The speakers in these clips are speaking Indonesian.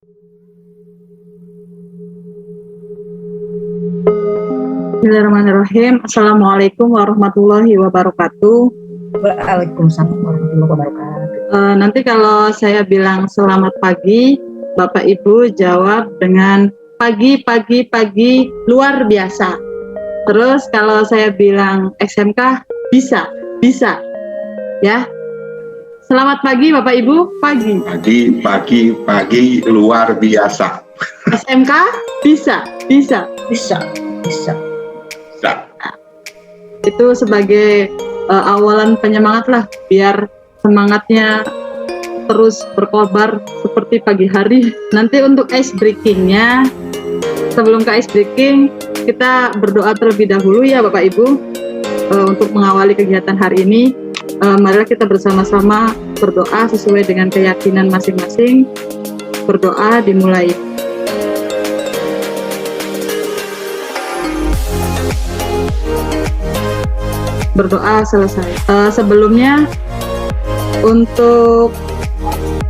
Bismillahirrahmanirrahim. Assalamualaikum warahmatullahi wabarakatuh. Waalaikumsalam warahmatullahi wabarakatuh. Nanti kalau saya bilang selamat pagi, Bapak Ibu jawab dengan pagi luar biasa. Terus kalau saya bilang SMK bisa ya. Selamat pagi Bapak Ibu, pagi luar biasa. SMK bisa. Itu sebagai awalan penyemangat lah, biar semangatnya terus berkobar seperti pagi hari. Nanti untuk ice breakingnya, sebelum ke ice breaking, kita berdoa terlebih dahulu ya Bapak Ibu, untuk mengawali kegiatan hari ini. Marilah kita bersama-sama berdoa sesuai dengan keyakinan masing-masing. Berdoa dimulai. Berdoa selesai. Sebelumnya untuk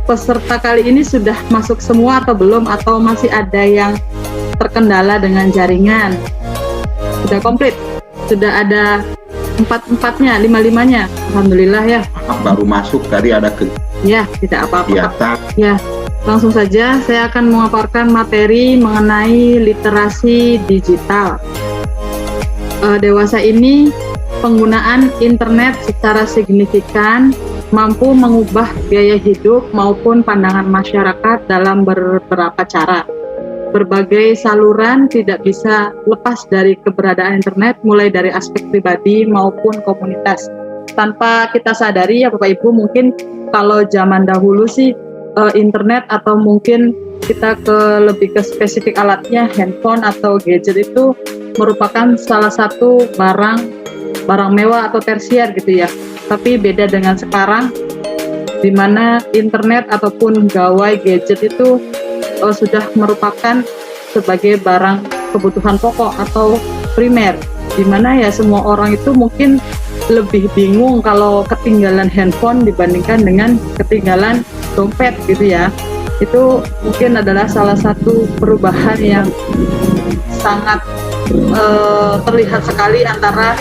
peserta kali ini sudah masuk semua atau belum, atau masih ada yang terkendala dengan jaringan? Sudah komplit? Sudah ada 4-4-nya, 5-5-nya? Alhamdulillah ya. Baru masuk tadi ada ya, tidak apa-apa. Ya, langsung saja saya akan memaparkan materi mengenai literasi digital. Dewasa ini penggunaan internet secara signifikan mampu mengubah gaya hidup maupun pandangan masyarakat dalam beberapa cara. Berbagai saluran tidak bisa lepas dari keberadaan internet, mulai dari aspek pribadi maupun komunitas. Tanpa kita sadari ya Bapak Ibu, mungkin kalau zaman dahulu sih internet, atau mungkin kita lebih ke spesifik alatnya, handphone atau gadget, itu merupakan salah satu barang mewah atau tersier gitu ya. Tapi beda dengan sekarang, di mana internet ataupun gawai gadget itu sudah merupakan sebagai barang kebutuhan pokok atau primer, di mana ya semua orang itu mungkin lebih bingung kalau ketinggalan handphone dibandingkan dengan ketinggalan dompet gitu ya. Itu mungkin adalah salah satu perubahan yang sangat terlihat sekali antara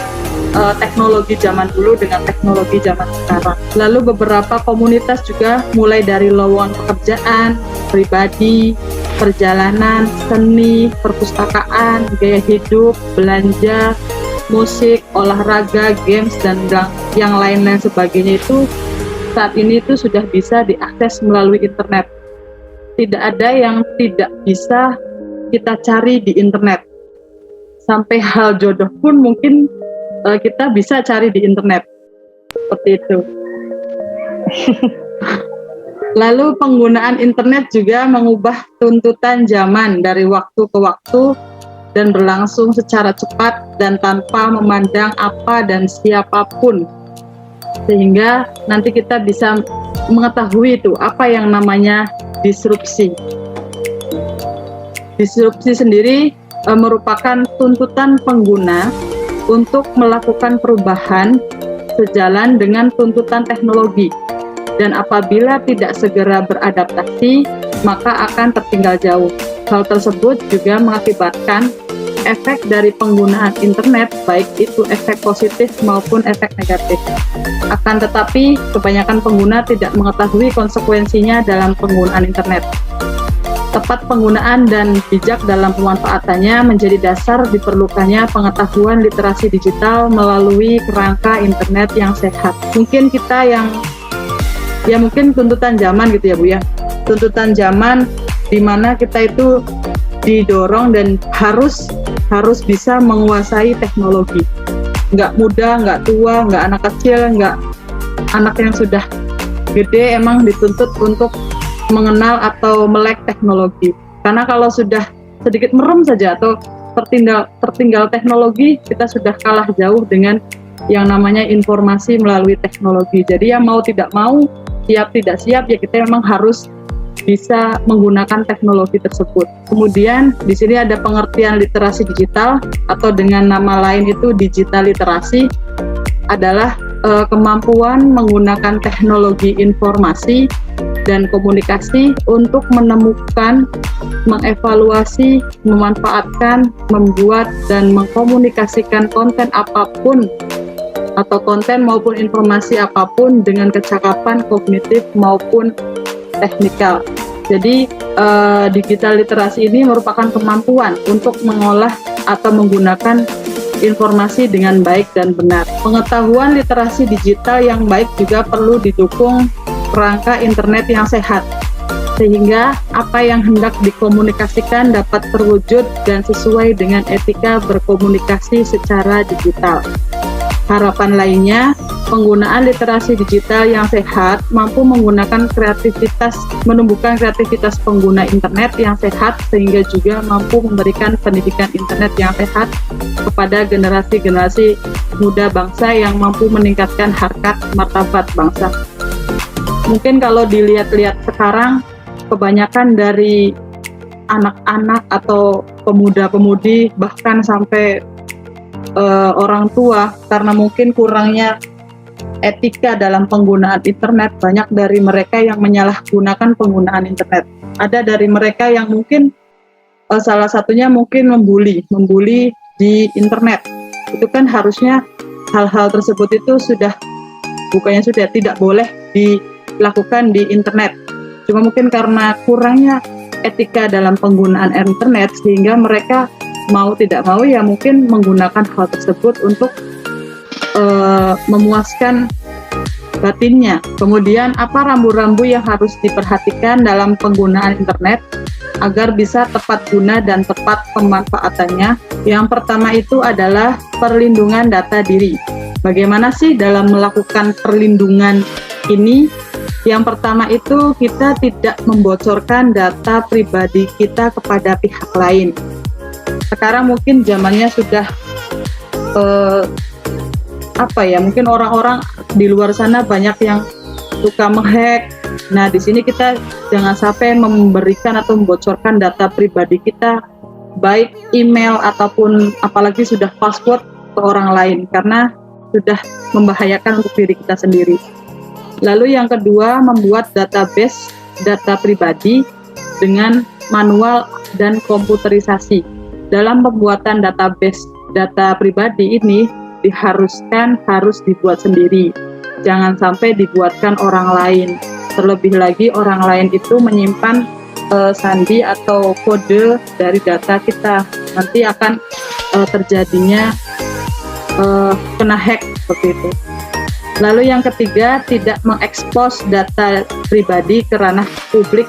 teknologi zaman dulu dengan teknologi zaman sekarang. Lalu beberapa komunitas juga, mulai dari lowongan pekerjaan, pribadi, perjalanan, seni, perpustakaan, gaya hidup, belanja, musik, olahraga, games, dan yang lain-lain sebagainya, itu saat ini itu sudah bisa diakses melalui internet. Tidak ada yang tidak bisa kita cari di internet. Sampai hal jodoh pun mungkin kita bisa cari di internet, seperti itu. Lalu penggunaan internet juga mengubah tuntutan zaman dari waktu ke waktu dan berlangsung secara cepat dan tanpa memandang apa dan siapapun, sehingga nanti kita bisa mengetahui itu apa yang namanya disrupsi. Disrupsi sendiri merupakan tuntutan pengguna untuk melakukan perubahan sejalan dengan tuntutan teknologi, dan apabila tidak segera beradaptasi maka akan tertinggal jauh. Hal tersebut juga mengakibatkan efek dari penggunaan internet, baik itu efek positif maupun efek negatif. Akan tetapi kebanyakan pengguna tidak mengetahui konsekuensinya dalam penggunaan internet. Tepat penggunaan dan bijak dalam pemanfaatannya menjadi dasar diperlukannya pengetahuan literasi digital melalui kerangka internet yang sehat. Mungkin kita yang mungkin tuntutan zaman gitu ya Bu ya, tuntutan zaman di mana kita itu didorong dan harus bisa menguasai teknologi. Nggak muda, nggak tua, nggak anak kecil, nggak anak yang sudah gede, emang dituntut untuk mengenal atau melek teknologi. Karena kalau sudah sedikit merem saja atau tertinggal teknologi, kita sudah kalah jauh dengan yang namanya informasi melalui teknologi. Jadi ya mau tidak mau, siap tidak siap, ya kita memang harus bisa menggunakan teknologi tersebut. Kemudian di sini ada pengertian literasi digital, atau dengan nama lain itu digital literasi, adalah kemampuan menggunakan teknologi informasi dan komunikasi untuk menemukan, mengevaluasi, memanfaatkan, membuat, dan mengkomunikasikan konten apapun atau konten maupun informasi apapun dengan kecakapan kognitif maupun teknikal. Jadi digital literasi ini merupakan kemampuan untuk mengolah atau menggunakan informasi dengan baik dan benar. Pengetahuan literasi digital yang baik juga perlu didukung kerangka internet yang sehat, sehingga apa yang hendak dikomunikasikan dapat terwujud dan sesuai dengan etika berkomunikasi secara digital. Harapan lainnya, penggunaan literasi digital yang sehat mampu menumbuhkan kreativitas pengguna internet yang sehat, sehingga juga mampu memberikan pendidikan internet yang sehat kepada generasi-generasi muda bangsa yang mampu meningkatkan harkat martabat bangsa. Mungkin kalau dilihat-lihat sekarang, kebanyakan dari anak-anak atau pemuda-pemudi bahkan sampai orang tua, karena mungkin kurangnya etika dalam penggunaan internet, banyak dari mereka yang menyalahgunakan penggunaan internet. Ada dari mereka yang mungkin salah satunya mungkin membuli di internet. Itu kan harusnya hal-hal tersebut itu tidak boleh dilakukan di internet. Cuma mungkin karena kurangnya etika dalam penggunaan internet, sehingga mereka mau tidak mau ya mungkin menggunakan hal tersebut untuk memuaskan batinnya. Kemudian apa rambu-rambu yang harus diperhatikan dalam penggunaan internet agar bisa tepat guna dan tepat pemanfaatannya? Yang pertama itu adalah perlindungan data diri. Bagaimana sih dalam melakukan perlindungan ini? Yang pertama itu kita tidak membocorkan data pribadi kita kepada pihak lain. Sekarang mungkin zamannya sudah mungkin orang-orang di luar sana banyak yang suka menghack. Nah, di sini kita jangan sampai memberikan atau membocorkan data pribadi kita, baik email ataupun apalagi sudah password ke orang lain, karena sudah membahayakan untuk diri kita sendiri. Lalu yang kedua, membuat database data pribadi dengan manual dan komputerisasi. Dalam pembuatan database data pribadi ini harus dibuat sendiri. Jangan sampai dibuatkan orang lain. Terlebih lagi orang lain itu menyimpan sandi atau kode dari data kita. Nanti akan terjadinya kena hack seperti itu. Lalu yang ketiga, tidak mengekspos data pribadi ke ranah publik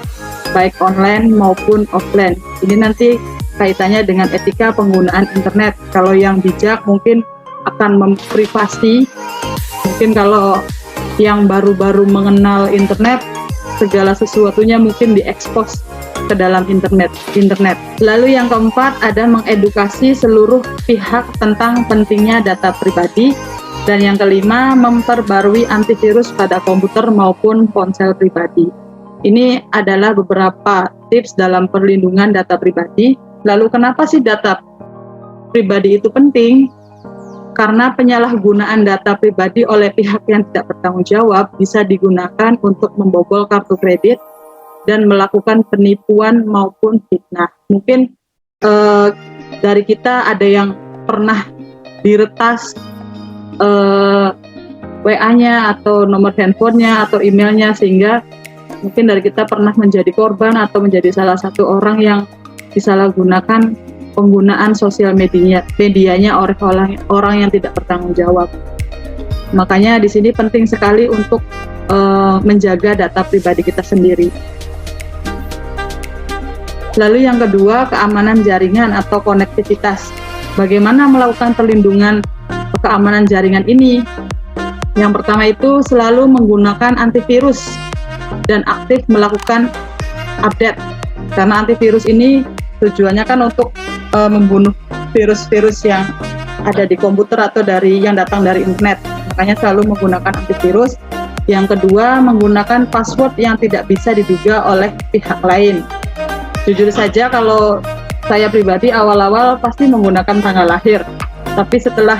baik online maupun offline. Ini nanti kaitannya dengan etika penggunaan internet. Kalau yang bijak mungkin akan memprivasi. Mungkin kalau yang baru-baru mengenal internet, segala sesuatunya mungkin diekspos ke dalam internet. Lalu yang keempat ada mengedukasi seluruh pihak tentang pentingnya data pribadi. Dan yang kelima, memperbarui antivirus pada komputer maupun ponsel pribadi. Ini adalah beberapa tips dalam perlindungan data pribadi. Lalu kenapa sih data pribadi itu penting? Karena penyalahgunaan data pribadi oleh pihak yang tidak bertanggung jawab bisa digunakan untuk membobol kartu kredit dan melakukan penipuan maupun fitnah. Mungkin dari kita ada yang pernah diretas WA-nya atau nomor handphonenya atau emailnya, sehingga mungkin dari kita pernah menjadi korban atau menjadi salah satu orang yang disalahgunakan penggunaan sosial medianya oleh orang yang tidak bertanggung jawab. Makanya di sini penting sekali untuk menjaga data pribadi kita sendiri. Lalu yang kedua, keamanan jaringan atau konektivitas. Bagaimana melakukan perlindungan keamanan jaringan ini? Yang pertama itu selalu menggunakan antivirus dan aktif melakukan update, karena antivirus ini tujuannya kan untuk membunuh virus-virus yang ada di komputer atau yang datang dari internet. Makanya selalu menggunakan antivirus. Yang kedua, menggunakan password yang tidak bisa diduga oleh pihak lain. Jujur saja kalau saya pribadi awal-awal pasti menggunakan tanggal lahir, tapi setelah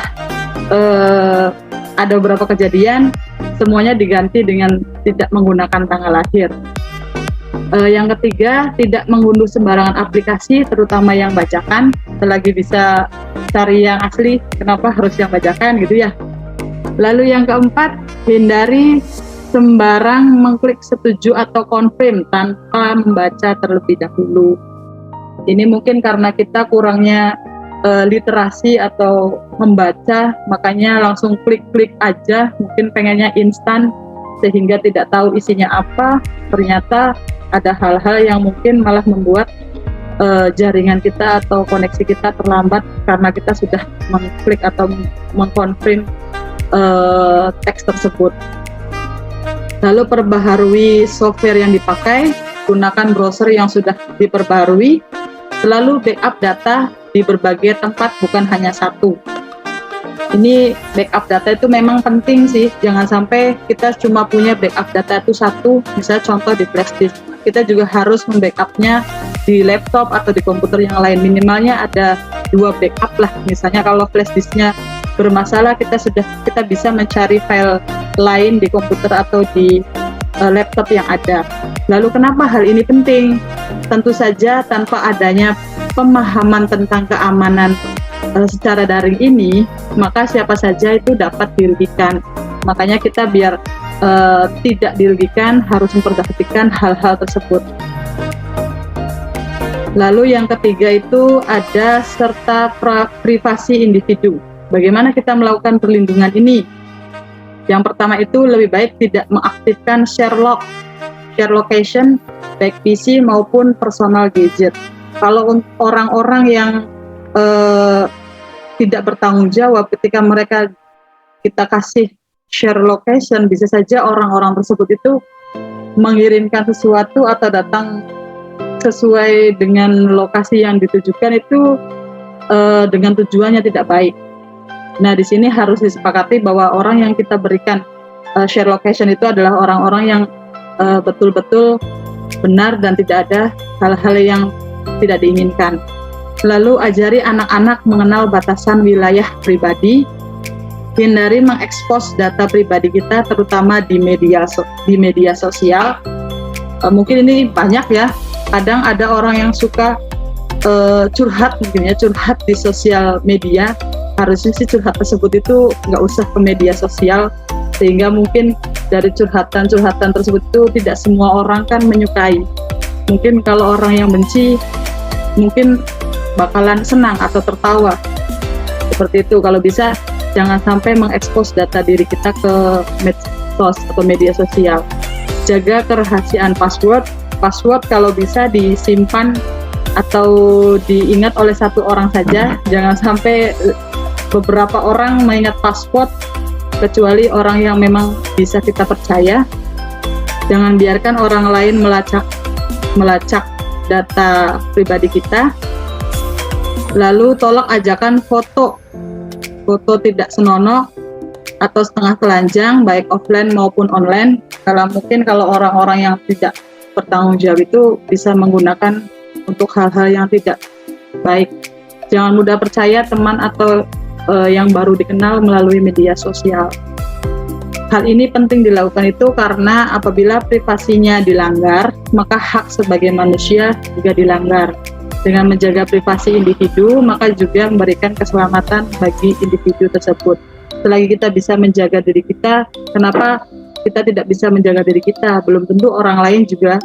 ada beberapa kejadian semuanya diganti dengan tidak menggunakan tanggal lahir. Yang ketiga, tidak mengunduh sembarangan aplikasi, terutama yang bajakan. Selagi bisa cari yang asli, kenapa harus yang bajakan gitu ya. Lalu yang keempat, hindari sembarang mengklik setuju atau confirm tanpa membaca terlebih dahulu. Ini mungkin karena kita kurangnya literasi atau membaca, makanya langsung klik-klik aja, mungkin pengennya instan sehingga tidak tahu isinya apa. Ternyata ada hal-hal yang mungkin malah membuat jaringan kita atau koneksi kita terlambat karena kita sudah mengklik atau mengkonfirm teks tersebut. Lalu perbaharui software yang dipakai, gunakan browser yang sudah diperbarui, selalu backup data di berbagai tempat, bukan hanya satu. Ini backup data itu memang penting sih, jangan sampai kita cuma punya backup data itu satu, misalnya contoh di flash disk. Kita juga harus membackupnya di laptop atau di komputer yang lain, minimalnya ada 2 backup lah. Misalnya kalau flash disknya bermasalah, kita bisa mencari file lain di komputer atau di laptop yang ada. Lalu kenapa hal ini penting? Tentu saja tanpa adanya pemahaman tentang keamanan secara daring ini, maka siapa saja itu dapat dirugikan. Makanya kita biar tidak dirugikan harus memperhatikan hal-hal tersebut. Lalu yang ketiga itu ada serta privasi individu. Bagaimana kita melakukan perlindungan ini? Yang pertama itu lebih baik tidak mengaktifkan share location, baik PC maupun personal gadget. Kalau orang-orang yang tidak bertanggung jawab ketika kita kasih share location, bisa saja orang-orang tersebut itu mengirimkan sesuatu atau datang sesuai dengan lokasi yang ditujukan itu dengan tujuannya tidak baik. Nah, di sini harus disepakati bahwa orang yang kita berikan share location itu adalah orang-orang yang betul-betul benar dan tidak ada hal-hal yang tidak diinginkan. Lalu ajari anak-anak mengenal batasan wilayah pribadi. Hindari mengekspos data pribadi kita, terutama di media sosial. Mungkin ini banyak ya. Kadang ada orang yang suka curhat di sosial media. Harusnya sih curhat tersebut itu nggak usah ke media sosial, sehingga mungkin dari curhatan tersebut itu tidak semua orang kan menyukai. Mungkin kalau orang yang benci mungkin bakalan senang atau tertawa seperti itu. Kalau bisa jangan sampai mengekspos data diri kita ke medsos atau media sosial. Jaga kerahasiaan password kalau bisa disimpan atau diingat oleh satu orang saja. Jangan sampai beberapa orang mengingat password, kecuali orang yang memang bisa kita percaya. Jangan biarkan orang lain melacak data pribadi kita. Lalu tolak ajakan foto tidak senonoh atau setengah telanjang, baik offline maupun online. Kalau orang-orang yang tidak bertanggung jawab itu bisa menggunakan untuk hal-hal yang tidak baik. Jangan mudah percaya teman atau yang baru dikenal melalui media sosial. Hal ini penting dilakukan itu karena apabila privasinya dilanggar, maka hak sebagai manusia juga dilanggar. Dengan menjaga privasi individu, maka juga memberikan keselamatan bagi individu tersebut. Selagi kita bisa menjaga diri kita, kenapa kita tidak bisa menjaga diri kita? Belum tentu orang lain juga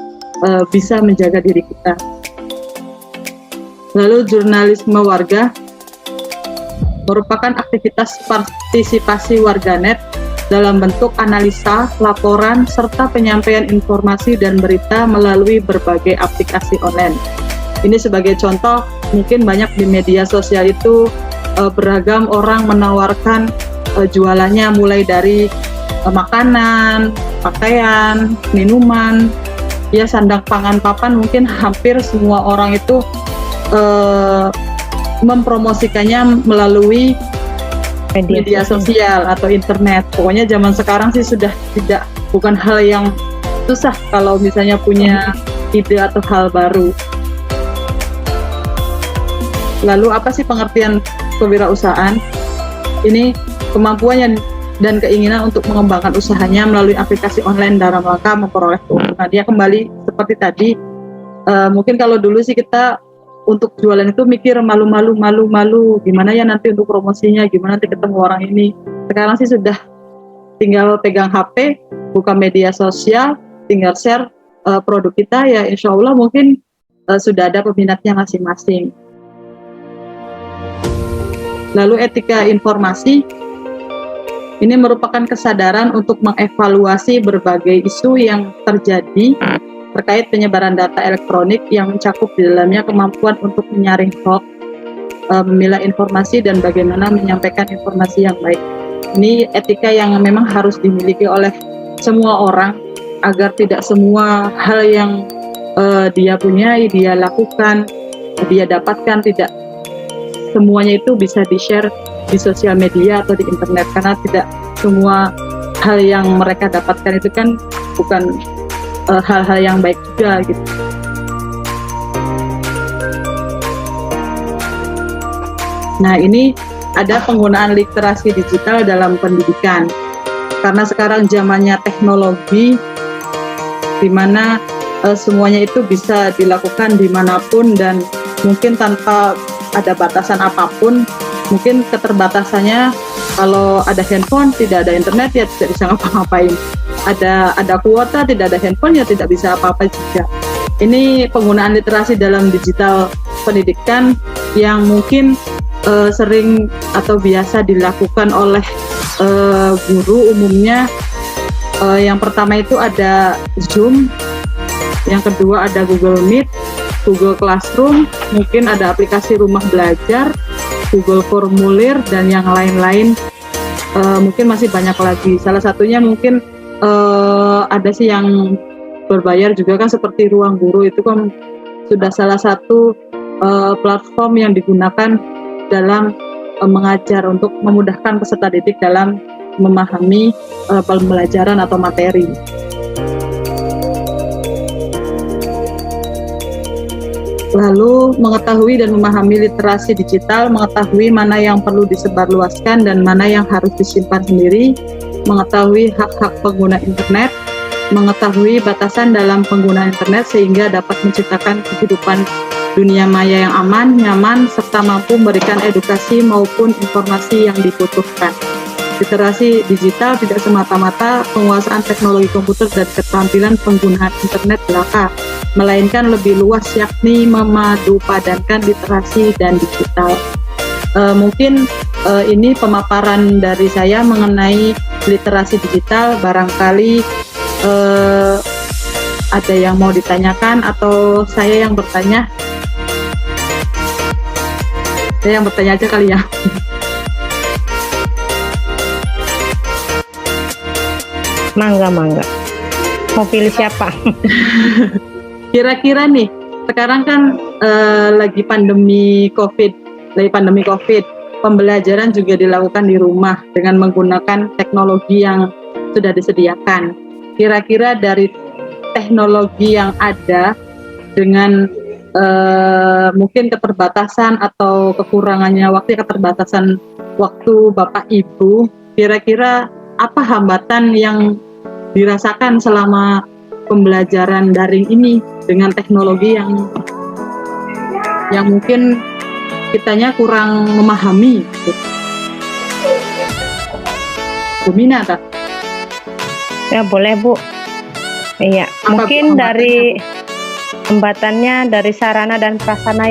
bisa menjaga diri kita. Lalu jurnalisme warga merupakan aktivitas partisipasi warganet dalam bentuk analisa, laporan, serta penyampaian informasi dan berita melalui berbagai aplikasi online. Ini sebagai contoh, mungkin banyak di media sosial itu beragam orang menawarkan jualannya mulai dari makanan, pakaian, minuman, ya sandang pangan papan. Mungkin hampir semua orang itu mempromosikannya melalui media sosial atau internet. Pokoknya zaman sekarang sih sudah bukan hal yang susah kalau misalnya punya ide atau hal baru. Lalu apa sih pengertian kewirausahaan? Ini kemampuan dan keinginan untuk mengembangkan usahanya melalui aplikasi online dalam rangka memperoleh keuntungan. Dia kembali seperti tadi, mungkin kalau dulu sih kita untuk jualan itu mikir malu, gimana ya nanti untuk promosinya, gimana nanti ketemu orang ini. Sekarang sih sudah tinggal pegang HP, buka media sosial, tinggal share produk kita, ya insya Allah mungkin sudah ada peminatnya masing-masing. Lalu etika informasi, ini merupakan kesadaran untuk mengevaluasi berbagai isu yang terjadi terkait penyebaran data elektronik yang mencakup di dalamnya kemampuan untuk menyaring hoax, memilah informasi, dan bagaimana menyampaikan informasi yang baik. Ini etika yang memang harus dimiliki oleh semua orang agar tidak semua hal yang dia punyai, dia lakukan, dia dapatkan, tidak semuanya itu bisa di-share di sosial media atau di internet, karena tidak semua hal yang mereka dapatkan itu kan bukan hal-hal yang baik juga gitu. Nah, ini ada penggunaan literasi digital dalam pendidikan, karena sekarang zamannya teknologi di mana semuanya itu bisa dilakukan dimanapun dan mungkin tanpa ada batasan apapun. Mungkin keterbatasannya kalau ada handphone, tidak ada internet, ya tidak bisa ngapa-ngapain. Ada kuota, tidak ada handphone, ya tidak bisa apa-apa juga. Ini penggunaan literasi dalam digital pendidikan yang mungkin sering atau biasa dilakukan oleh guru umumnya. Yang pertama itu ada Zoom, yang kedua ada Google Meet, Google Classroom, mungkin ada aplikasi rumah belajar, Google Formulir, dan yang lain-lain. Mungkin masih banyak lagi. Salah satunya mungkin ada sih yang berbayar juga kan, seperti Ruang Guru, itu kan sudah salah satu platform yang digunakan dalam mengajar untuk memudahkan peserta didik dalam memahami pembelajaran atau materi. Lalu mengetahui dan memahami literasi digital, mengetahui mana yang perlu disebarluaskan dan mana yang harus disimpan sendiri, mengetahui hak-hak pengguna internet, mengetahui batasan dalam pengguna internet sehingga dapat menciptakan kehidupan dunia maya yang aman, nyaman, serta mampu memberikan edukasi maupun informasi yang dibutuhkan. Literasi digital tidak semata-mata penguasaan teknologi komputer dan keterampilan penggunaan internet belaka, melainkan lebih luas, yakni memadupadankan literasi dan digital. Mungkin ini pemaparan dari saya mengenai literasi digital. Barangkali ada yang mau ditanyakan atau saya yang bertanya? Saya yang bertanya aja kali ya. Mangga. Mau pilih siapa? Kira-kira nih, sekarang kan lagi pandemi COVID, pembelajaran juga dilakukan di rumah dengan menggunakan teknologi yang sudah disediakan. Kira-kira dari teknologi yang ada dengan mungkin keterbatasan atau kekurangannya waktu, keterbatasan waktu Bapak Ibu, kira-kira apa hambatan yang dirasakan selama pembelajaran daring ini dengan teknologi yang mungkin kitanya kurang memahami gitu. Bu Mina, tak? Ya boleh Bu. Iya, mungkin dari hambatannya dari sarana dan prasarana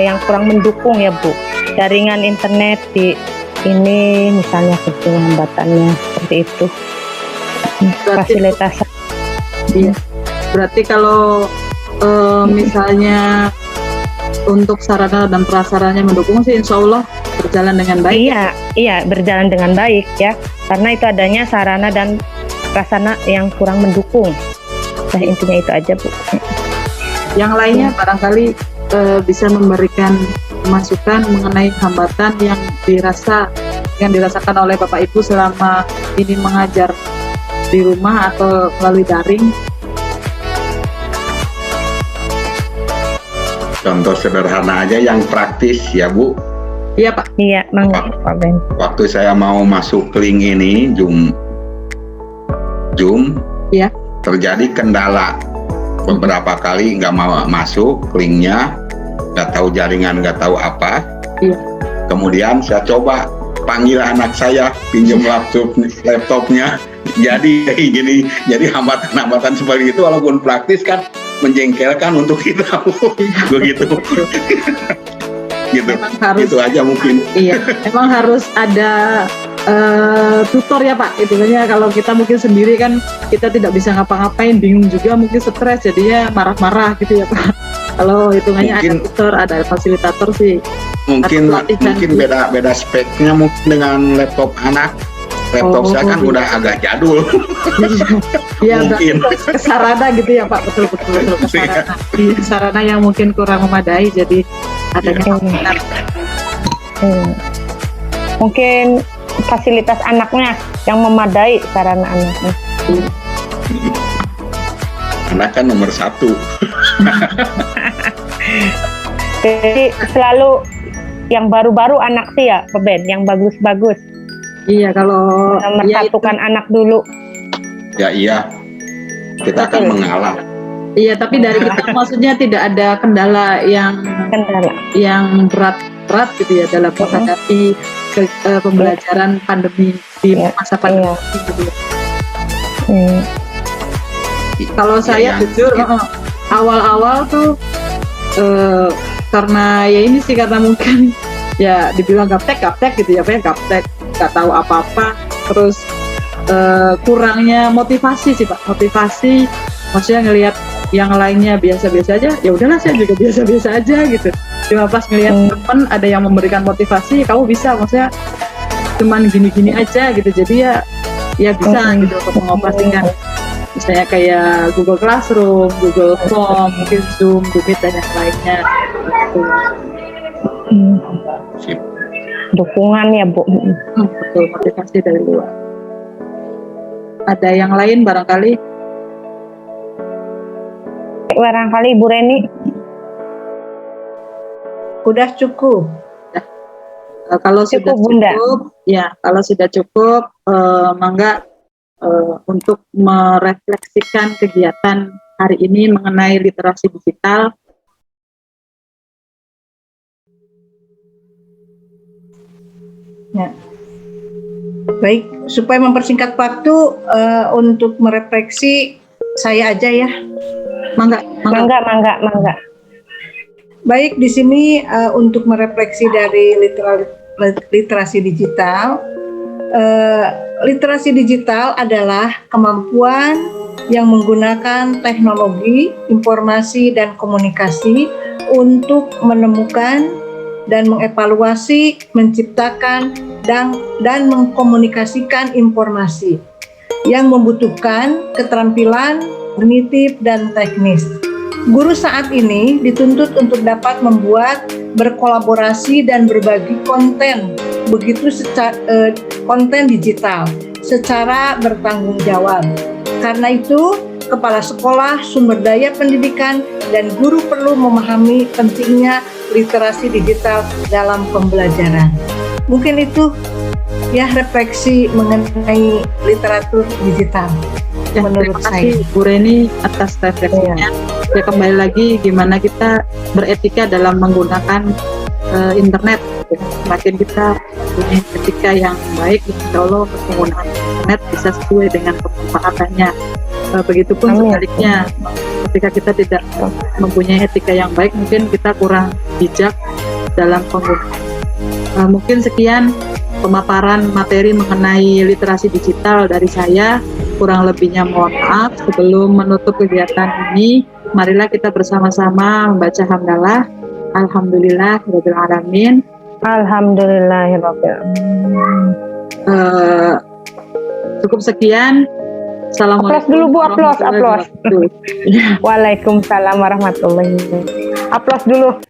yang kurang mendukung ya Bu. Jaringan internet di ini misalnya itu hambatannya seperti itu. Fasilitas. Iya. Berarti kalau misalnya untuk sarana dan prasarananya mendukung sih insya Allah berjalan dengan baik. Iya berjalan dengan baik ya. Karena itu adanya sarana dan prasarana yang kurang mendukung. Nah intinya itu aja Bu. Yang lainnya barangkali bisa memberikan masukan mengenai hambatan yang dirasakan oleh Bapak Ibu selama ini mengajar di rumah atau melalui daring. Contoh sederhana aja yang praktis ya Bu. Iya Pak. Iya, Pak Ben. Waktu saya mau masuk link ini Zoom, Iya. terjadi kendala beberapa kali nggak mau masuk linknya, nggak tahu jaringan, nggak tahu apa. Iya. Kemudian saya coba panggil anak saya pinjam laptopnya. Jadi kayak gini, jadi hambatan-hambatan seperti itu walaupun praktis kan menjengkelkan untuk kita. Begitu. Gitu. Memang harus, itu aja mungkin. Iya, memang harus ada tutor ya Pak. Intinya kalau kita mungkin sendiri kan kita tidak bisa ngapa-ngapain, bingung juga, mungkin stres jadinya marah-marah gitu ya Pak. Kalau hitungannya Mungkin- ada tutor, ada fasilitator sih. Mungkin Atau pelatihan. mungkin beda speknya mungkin dengan laptop anak. Laptop saya kan iya. udah agak jadul. Iya, Mungkin. ke sarana gitu ya Pak, betul ke sarana. Iya, sarana yang mungkin kurang memadai, jadi adanya Mungkin fasilitas anaknya yang memadai, sarana anaknya. Anak kan nomor 1. Jadi selalu yang baru-baru anak sih ya, Pak Ben, yang bagus-bagus. Iya, kalau Nomor ya satu itu. kan anak dulu. Ya iya. Kita akan Betul. mengalah. Iya, tapi dari kita maksudnya tidak ada kendala Kendala. yang berat gitu ya dalam menghadapi pembelajaran pandemi di Iya, masa pandemi gitu. Hmm. Kalau saya Iya, jujur awal-awal tuh karena ya ini sih karena mungkin ya dibilang gaptek gitu ya, Pak, gaptek, nggak tahu apa-apa, terus kurangnya motivasi sih Pak, motivasi, maksudnya ngelihat yang lainnya biasa-biasa aja, ya udahlah saya juga biasa-biasa aja gitu. Cuma pas ngelihat teman ada yang memberikan motivasi, kamu bisa, maksudnya cuman gini-gini aja gitu, jadi ya bisa gitu untuk mengoperasikan misalnya kayak Google Classroom, Google Form, mungkin Zoom, Google dan yang lainnya. Gitu. Sip. Dukungan ya Bu. Betul, motivasi dari luar. Ada yang lain barangkali? Barangkali Ibu Reni. Udah cukup. Kalau sudah Cukup, Bunda. cukup, ya kalau sudah cukup, mangga untuk merefleksikan kegiatan hari ini mengenai literasi digital. Ya. Baik, supaya mempersingkat waktu untuk merefleksi saya aja ya. Mangga. Mangga. Baik, di sini untuk merefleksi dari literasi digital. Literasi digital adalah kemampuan yang menggunakan teknologi, informasi, dan komunikasi untuk menemukan dan mengevaluasi, menciptakan, dan mengkomunikasikan informasi yang membutuhkan keterampilan kognitif dan teknis. Guru saat ini dituntut untuk dapat membuat, berkolaborasi, dan berbagi konten, konten digital secara bertanggung jawab. Karena itu, kepala sekolah, sumber daya pendidikan, dan guru perlu memahami pentingnya literasi digital dalam pembelajaran. Mungkin itu ya refleksi mengenai literatur digital. Ya, menurut terima kasih Bu Reni atas refleksinya. Ya, kembali lagi gimana kita beretika dalam menggunakan internet. Semakin kita punya etika yang baik, insya Allah penggunaan internet bisa sesuai dengan pemanfaatannya. Begitupun sebaliknya, ketika kita tidak mempunyai etika yang baik, mungkin kita kurang bijak dalam penggunaan. Mungkin sekian pemaparan materi mengenai literasi digital dari saya. Kurang lebihnya mohon maaf. Sebelum menutup kegiatan ini, marilah kita bersama-sama membaca hamdalah. Alhamdulillahirabbil alamin. Alhamdulillahirabbil alamin. Cukup sekian. Assalamualaikum. Aplos dulu Bu, aplos. warahmatullahi wabarakatuh. Waalaikumsalam warahmatullahi wabarakatuh. Aplos dulu.